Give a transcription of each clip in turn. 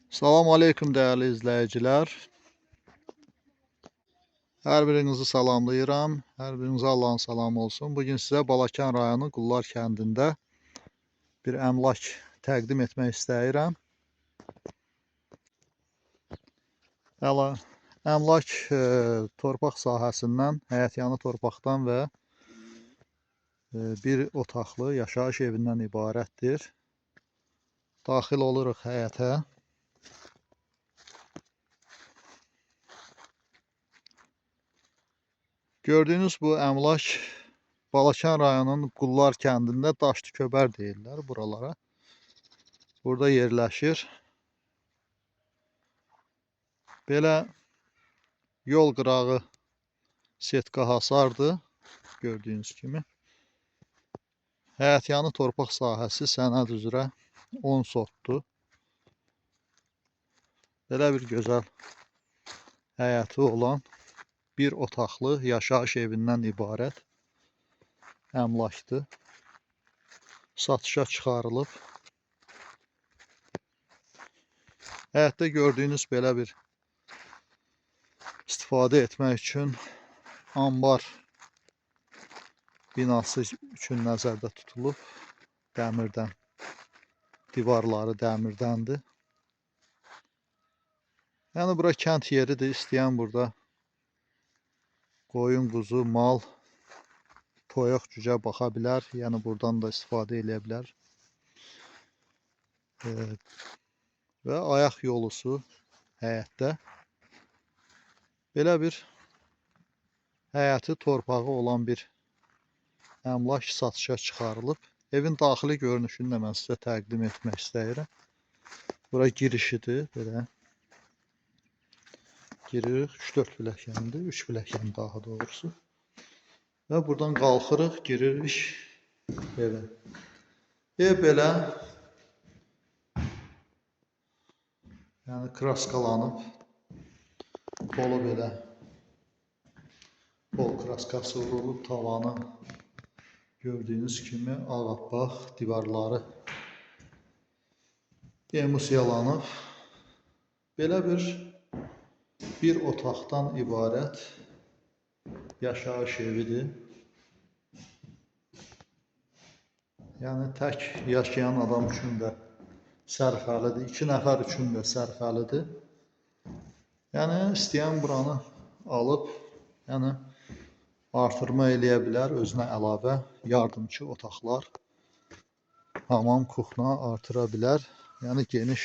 Salam aleyküm değerli izləyicilər. Hər birinizi salamlayıram. Hər birinizə Allahın salamı olsun. Bugün sizə Balakən rayonu Qullar kəndində bir əmlak təqdim etmək istəyirəm. Əmlak torpaq sahəsindən, həyətyanı torpaqdan və bir otaqlı yaşayış evindən ibarətdir. Daxil oluruq həyətə. Gördüyünüz bu əmlak Balakən rayonunun Qullar kəndində Daşlı Köbər deyirlər buralara. Burada yerləşir. Belə yol qırağı setka hasardır. Gördüyünüz kimi. Həyətyanı torpaq sahəsi sənəd üzrə 10 sotdur. Belə bir gözəl həyəti olan bir otaqlı yaşayış evindən ibarət əmlakdır. Satışa çıxarılıb. Həyətdə gördüyünüz belə bir istifadə etmək üçün ambar binası üçün nəzərdə tutulub. Dəmirdən. Divarları dəmirdəndir. Yəni bura kənd yeridir. İstəyən burada qoyun, quzu, mal, toyuq, cücə baxa bilər. Yəni buradan da istifadə edə bilər. Və ayaq yolusu həyətdə. Belə bir həyəti torpağı olan bir əmlak satışa çıxarılıb. Evin daxili görünüşünü də mən sizə təqdim etmək istəyirəm. Bura girişidir. Belə giririk. 3-4 pilləkəndir. 3 pilləkən daha doğrusu. Və buradan qalxırıq, giririk evə. Ev belə yəni kraskalanıb. Polu belə pol kraskası vurulub, tavanı gördüyünüz kimi ağappaq, divarları emusiyalanıb. Belə bir otaqdan ibarət yaşayış evidir. Yəni tək yaşayan adam üçün də sərfəlidir. 2 nəfər üçün də sərfəlidir. Yəni istəyən buranı alıb, yəni artırma eləyə bilər, özünə əlavə yardımçı otaqlar, hamam, kuxna artıra bilər. Yəni geniş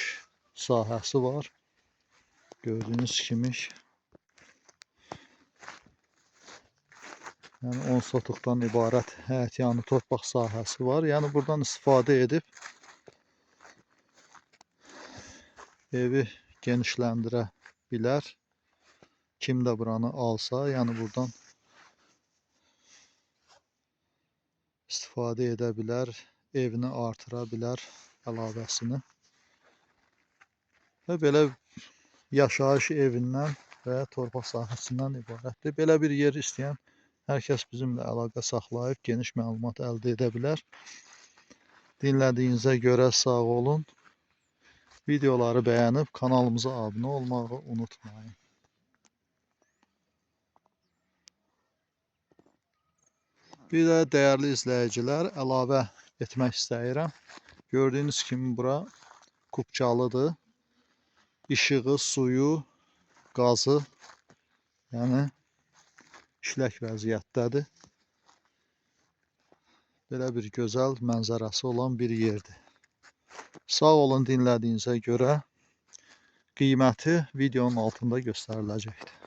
sahəsi var. Gördüyünüz kimi. Yəni 10 sotuqdan ibarət həyətyanı torpaq sahəsi var. Yəni buradan istifadə edib evi genişləndirə bilər. Kim də buranı alsa, yəni buradan istifadə edə bilər, evini artıra bilər, əlavəsini. Və belə yaşayış evindən və torpaq sahəsindən ibarətdir. Belə bir yer istəyən hər kəs bizimlə əlaqə saxlayıb geniş məlumat əldə edə bilər. Dinlədiyinizə görə sağ olun. Videoları bəyənib kanalımıza abunə olmağı unutmayın. Bir də dəyərli izləyicilər, əlavə etmək istəyirəm. Gördüyünüz kimi bura kubçalıdır. İşığı, suyu, qazı, yəni işlək vəziyyətdədir. Belə bir gözəl mənzərəsi olan bir yerdir. Sağ olun dinlədiyinizə görə. Qiyməti videonun altında göstəriləcəkdir.